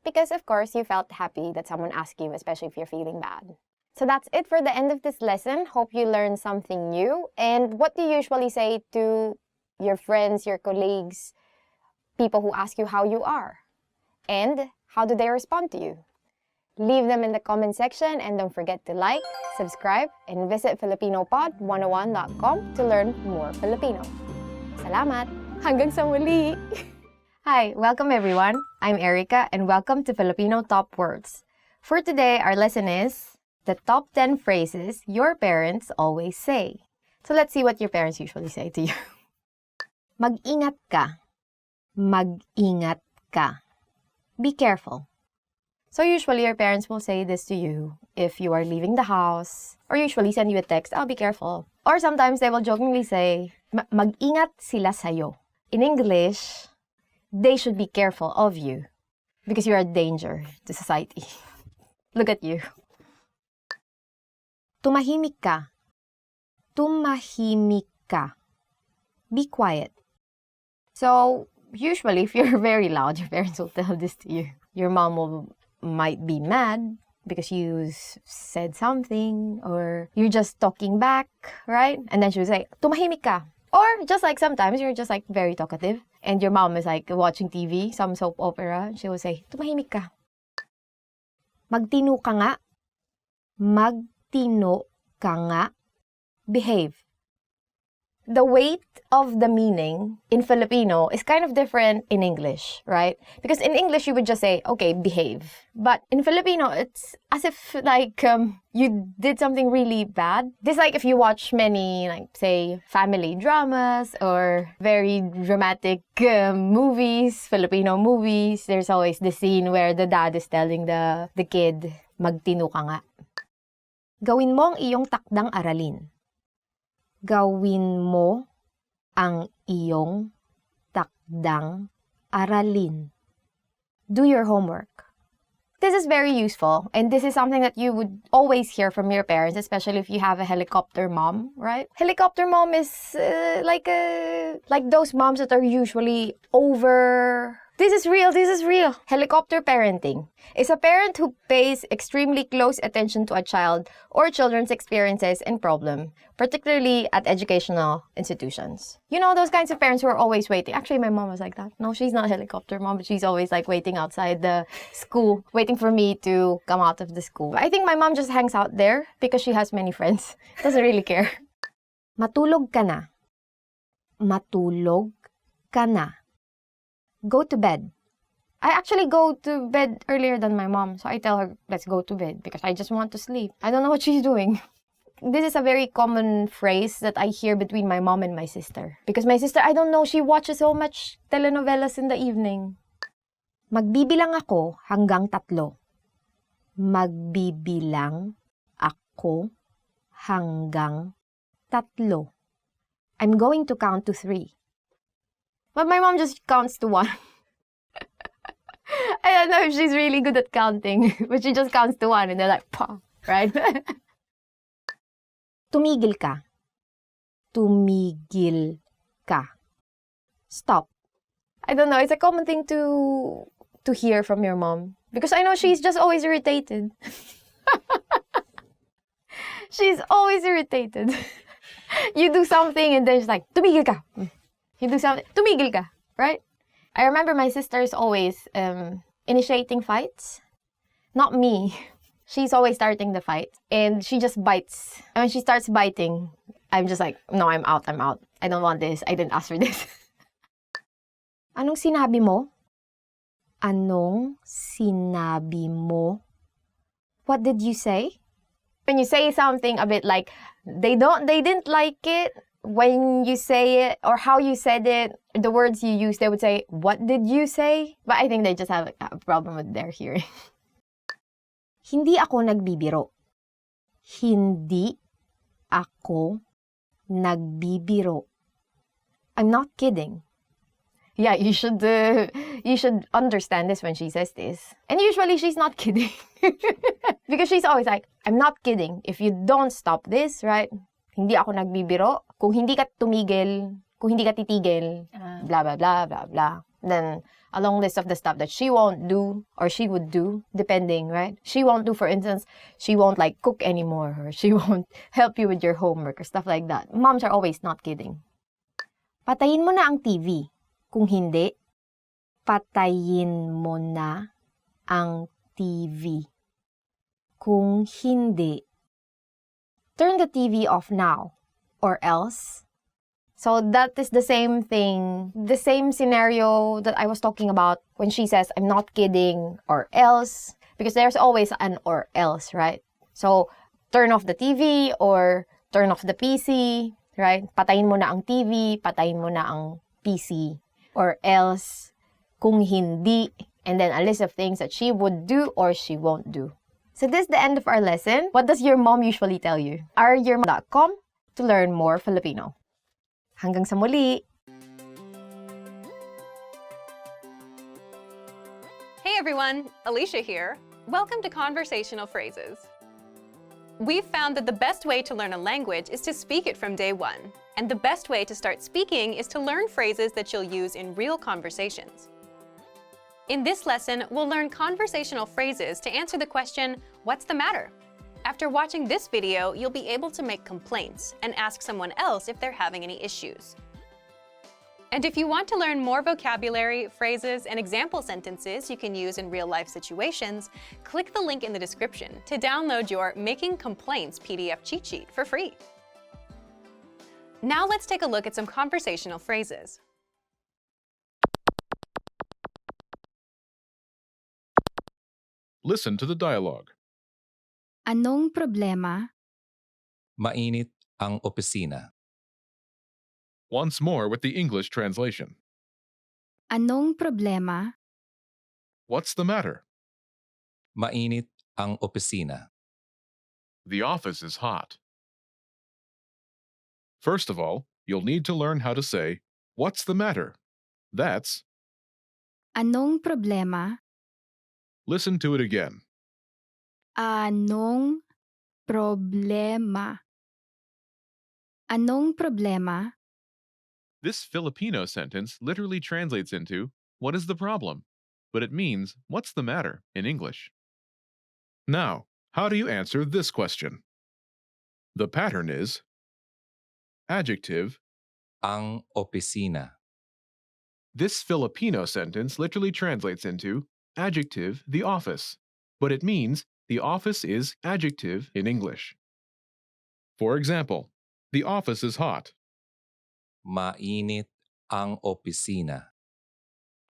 Because, of course, you felt happy that someone asked you, especially if you're feeling bad. So that's it for the end of this lesson. Hope you learned something new. And what do you usually say to your friends, your colleagues, people who ask you how you are? And how do they respond to you? Leave them in the comment section, and don't forget to like, subscribe, and visit FilipinoPod101.com to learn more Filipino. Salamat! Hanggang sa muli! Hi, welcome everyone. I'm Erica, and welcome to Filipino Top Words. For today, our lesson is the top 10 phrases your parents always say. So let's see what your parents usually say to you. Mag-ingat ka. Mag-ingat ka. Be careful. So usually your parents will say this to you if you are leaving the house, or usually send you a text, oh, be careful. Or sometimes they will jokingly say, mag-ingat sila sa'yo. In English, they should be careful of you because you are a danger to society. Look at you. Tumahimik ka. Tumahimik ka. Be quiet. So, usually, if you're very loud, your parents will tell this to you. Your mom might be mad because you said something, or you're just talking back, right? And then she will say, tumahimik ka. Or just like sometimes you're just like very talkative and your mom is like watching TV, some soap opera, and she will say, tumahimik ka. Magtino ka nga. Magtino ka nga. Behave. The weight of the meaning in Filipino is kind of different in English, right? Because in English, you would just say, okay, behave. But in Filipino, it's as if like you did something really bad. This like if you watch many, like say, family dramas or very dramatic movies, Filipino movies, there's always the scene where the dad is telling the kid, magtino ka nga. Gawin mo ang iyong takdang aralin. Gawin mo ang iyong takdang aralin. Do your homework. This is very useful, and this is something that you would always hear from your parents, especially if you have a helicopter mom, right? Helicopter mom is like those moms that are usually over... This is real. Helicopter parenting is a parent who pays extremely close attention to a child or children's experiences and problem, particularly at educational institutions. You know, those kinds of parents who are always waiting. Actually, my mom was like that. No, she's not a helicopter mom, but she's always like waiting outside the school, waiting for me to come out of the school. I think my mom just hangs out there because she has many friends. Doesn't really care. Matulog ka na. Matulog ka na. Go to bed. I actually go to bed earlier than my mom. So I tell her, let's go to bed because I just want to sleep. I don't know what she's doing. This is a very common phrase that I hear between my mom and my sister. Because my sister, I don't know, she watches so much telenovelas in the evening. Magbibilang ako hanggang 3. Magbibilang ako hanggang 3. I'm going to count to 3. But my mom just counts to 1. I don't know if she's really good at counting, but she just counts to 1 and they're like, pa, right? Tumigil ka. Tumigil ka. Stop. I don't know, it's a common thing to hear from your mom. Because I know she's just always irritated. She's always irritated. You do something and then she's like, tumigil ka. You do something, tumigil ka, right? I remember my sister's always initiating fights. Not me. She's always starting the fight. And she just bites. And when she starts biting, I'm just like, no, I'm out. I don't want this. I didn't ask for this. Anong sinabi mo? Anong sinabi mo? What did you say? When you say something a bit like, they didn't like it, when you say it or how you said it, the words you use, they would say, what did you say? But I think they just have a problem with their hearing. Hindi ako nagbibiro. Hindi ako nagbibiro. I'm not kidding. Yeah, you should understand this when she says this. And usually she's not kidding. Because she's always like, I'm not kidding. If you don't stop this, right? Hindi ako nagbibiro. Kung hindi ka tumigil, kung hindi ka titigil, blah, blah, blah, blah, blah. Then, a long list of the stuff that she won't do or she would do, depending, right? She won't do, for instance, she won't like cook anymore or she won't help you with your homework or stuff like that. Moms are always not kidding. Patayin mo na ang TV. Kung hindi, patayin mo na ang TV. Kung hindi, turn the TV off now, or else. So that is the same thing, the same scenario that I was talking about when she says, I'm not kidding, or else. Because there's always an or else, right? So, turn off the TV, or turn off the PC, right? Patayin mo na ang TV, patayin mo na ang PC. Or else, kung hindi, and then a list of things that she would do or she won't do. So this is the end of our lesson. What does your mom usually tell you? ouryourmom.com to learn more Filipino. Hanggang sa muli! Hey everyone, Alicia here. Welcome to Conversational Phrases. We've found that the best way to learn a language is to speak it from day one. And the best way to start speaking is to learn phrases that you'll use in real conversations. In this lesson, we'll learn conversational phrases to answer the question, what's the matter? After watching this video, you'll be able to make complaints and ask someone else if they're having any issues. And if you want to learn more vocabulary, phrases, and example sentences you can use in real-life situations, click the link in the description to download your Making Complaints PDF cheat sheet for free. Now let's take a look at some conversational phrases. Listen to the dialogue. Anong problema? Mainit ang opisina. Once more with the English translation. Anong problema? What's the matter? Mainit ang opisina. The office is hot. First of all, you'll need to learn how to say, what's the matter? That's, Anong problema? listen to it again. Anong problema? Anong problema? This Filipino sentence literally translates into, what is the problem? But it means, what's the matter in English. Now, how do you answer this question? The pattern is adjective. Ang opisina. This Filipino sentence literally translates into adjective, the office, but it means the office is adjective in English. For example, the office is hot. Mainit ang opisina.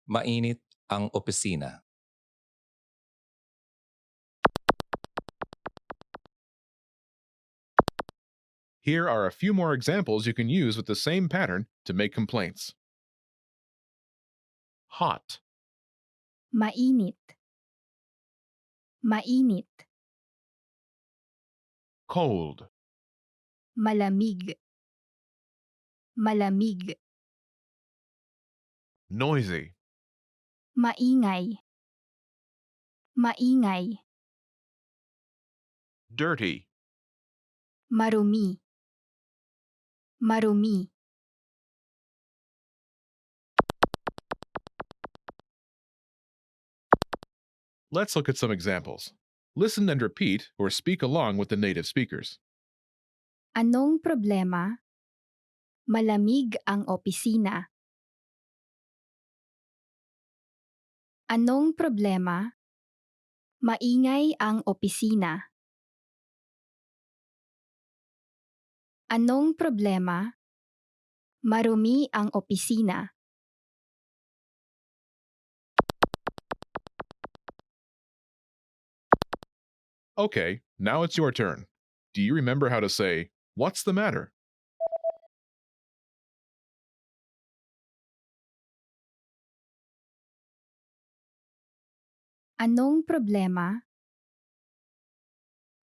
Mainit ang opisina. Here are a few more examples you can use with the same pattern to make complaints. Hot, Mainit. Mainit. cold, Malamig. Malamig. noisy, Maingay. Maingay. dirty, Marumi. Marumi. Let's look at some examples. Listen and repeat or speak along with the native speakers. Anong problema? Malamig ang opisina. Anong problema? Maingay ang opisina. Anong problema? Marumi ang opisina. Okay, now it's your turn. Do you remember how to say, what's the matter? Anong problema?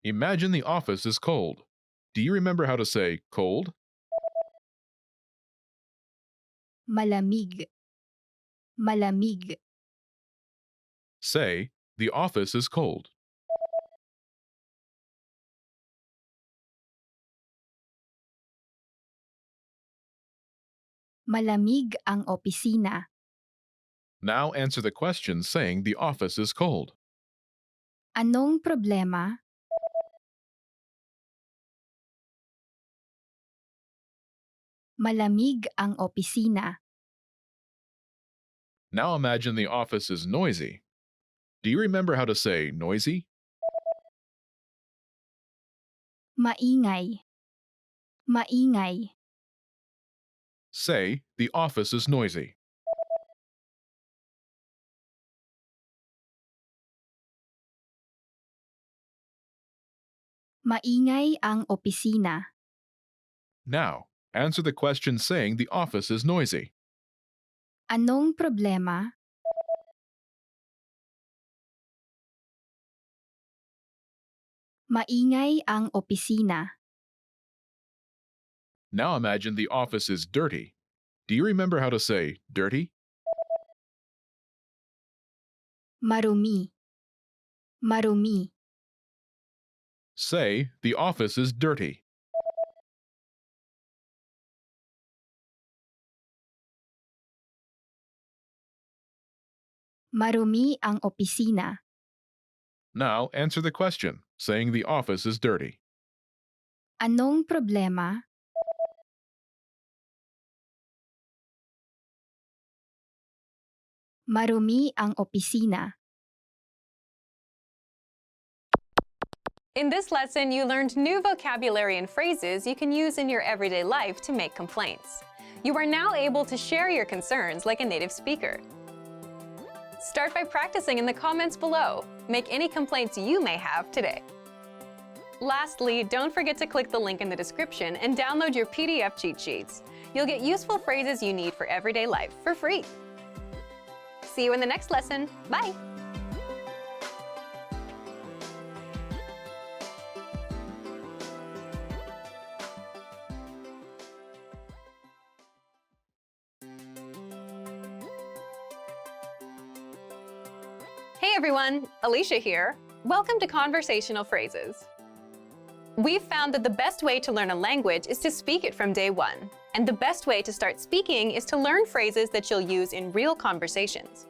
Imagine the office is cold. Do you remember how to say cold? Malamig. Malamig. Say, the office is cold. Malamig ang opisina. Now answer the question saying the office is cold. Anong problema? Malamig ang opisina. Now imagine the office is noisy. Do you remember how to say noisy? Maingay. Maingay. Say, the office is noisy. Maingay ang opisina. Now, answer the question saying the office is noisy. Anong problema? Maingay ang opisina. Now imagine the office is dirty. Do you remember how to say dirty? Marumi. Marumi. Say, the office is dirty. Marumi ang opisina. Now answer the question, saying the office is dirty. Anong problema? Marumi ang opisina. In this lesson, you learned new vocabulary and phrases you can use in your everyday life to make complaints. You are now able to share your concerns like a native speaker. Start by practicing in the comments below. Make any complaints you may have today. Lastly, don't forget to click the link in the description and download your PDF cheat sheets. You'll get useful phrases you need for everyday life for free. See you in the next lesson. Bye! Hey everyone, Alicia here. Welcome to Conversational Phrases. We've found that the best way to learn a language is to speak it from day one. And the best way to start speaking is to learn phrases that you'll use in real conversations.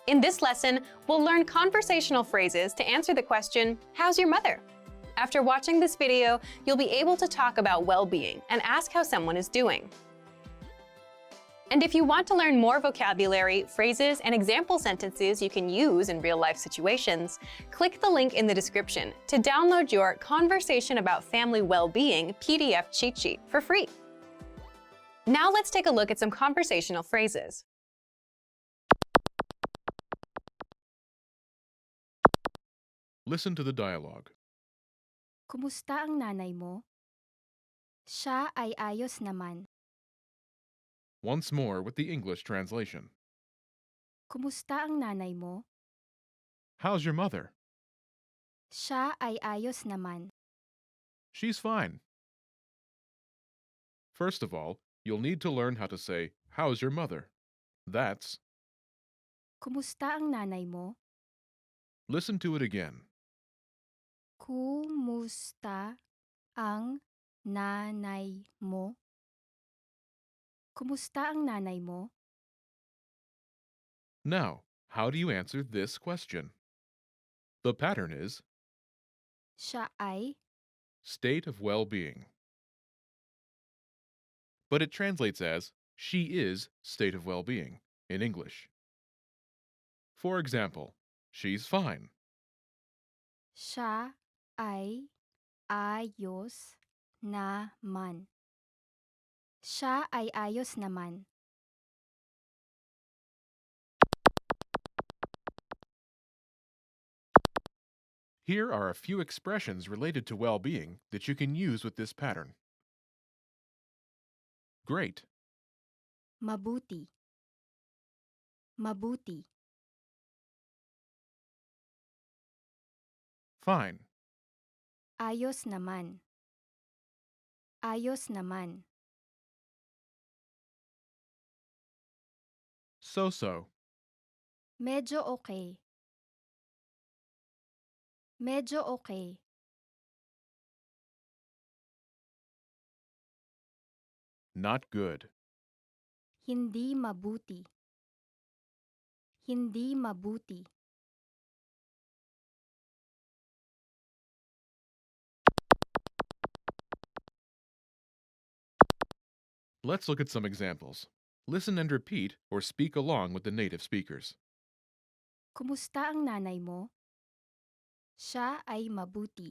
In this lesson, we'll learn conversational phrases to answer the question, how's your mother? After watching this video, you'll be able to talk about well-being and ask how someone is doing. And if you want to learn more vocabulary, phrases, and example sentences you can use in real-life situations, click the link in the description to download your Conversation About Family Well-Being PDF cheat sheet for free. Now let's take a look at some conversational phrases. Listen to the dialogue. Kumusta ang nanay mo? Siya ay ayos naman. Once more with the English translation. Kumusta ang nanay mo? How's your mother? Siya ay ayos naman. She's fine. First of all, you'll need to learn how to say, how's your mother? That's, Kumusta ang nanay mo? listen to it again. Kumusta ang nanay mo? Kumusta ang nanay mo? Now, how do you answer this question? The pattern is Siya ay state of well-being. But it translates as she is state of well-being in English. For example, she's fine. Siya ay ayos naman. Siya ay ayos naman. Here are a few expressions related to well-being that you can use with this pattern. Great, Mabuti. Mabuti. fine, Ayos naman. Ayos naman. so-so, Medyo okay. Medyo okay. not good, Hindi mabuti. Hindi mabuti. Let's look at some examples. Listen and repeat or speak along with the native speakers. Kumusta ang nanay mo? Siya ay mabuti.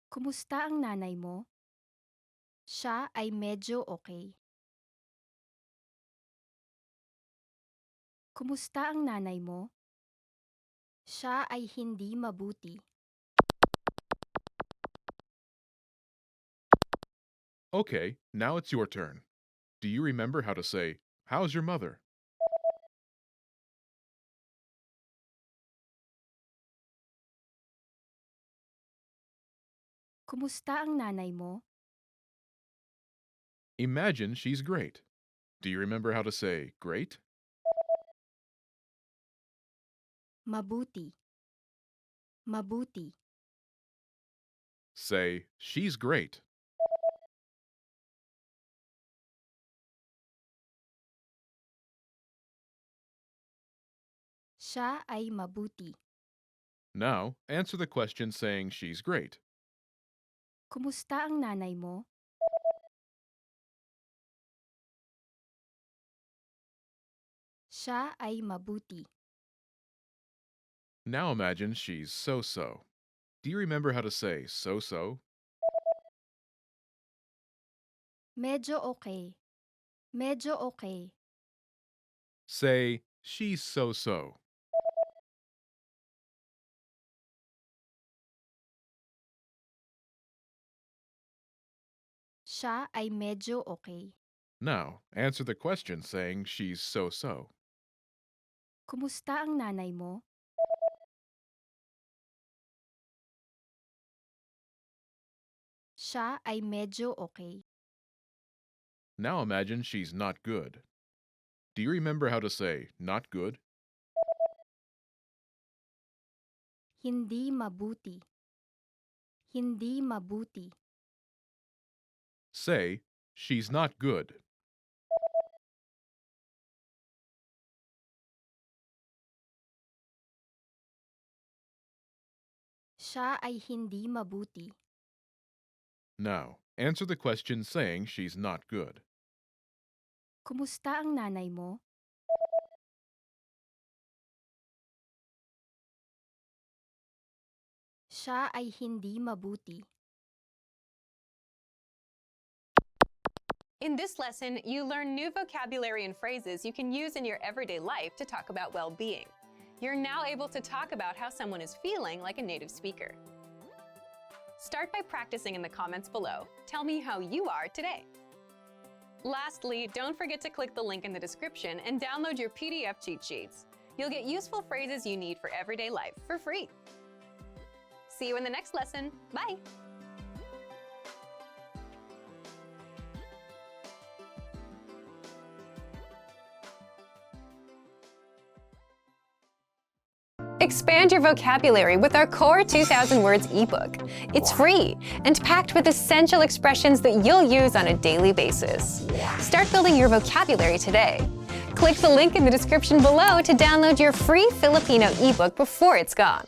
Kumusta ang nanay mo? Siya ay medyo okay. Kumusta ang nanay mo? Siya ay hindi mabuti. Okay, now it's your turn. Do you remember how to say, how's your mother? Kumusta ang nanay mo? Imagine she's great. Do you remember how to say great? Mabuti. Mabuti. Say, she's great. Siya ay mabuti. Now, answer the question saying she's great. Kumusta ang nanay mo? Siya ay mabuti. Now imagine she's so-so. Do you remember how to say so-so? Medyo okay. Medyo okay. Say, she's so-so. Siya ay medyo okay. Now, answer the question saying she's so-so. Kumusta ang nanay mo? Siya ay medyo okay. Now imagine she's not good. Do you remember how to say not good? Hindi mabuti. Hindi mabuti. Say, she's not good. Siya ay hindi mabuti. Now, answer the question saying she's not good. Kumusta ang nanay mo? Siya ay hindi mabuti. In this lesson, you learn new vocabulary and phrases you can use in your everyday life to talk about well-being. You're now able to talk about how someone is feeling like a native speaker. Start by practicing in the comments below. Tell me how you are today. Lastly, don't forget to click the link in the description and download your PDF cheat sheets. You'll get useful phrases you need for everyday life for free. See you in the next lesson. Bye! Expand your vocabulary with our Core 2000 Words ebook. It's free and packed with essential expressions that you'll use on a daily basis. Start building your vocabulary today. Click the link in the description below to download your free Filipino ebook before it's gone.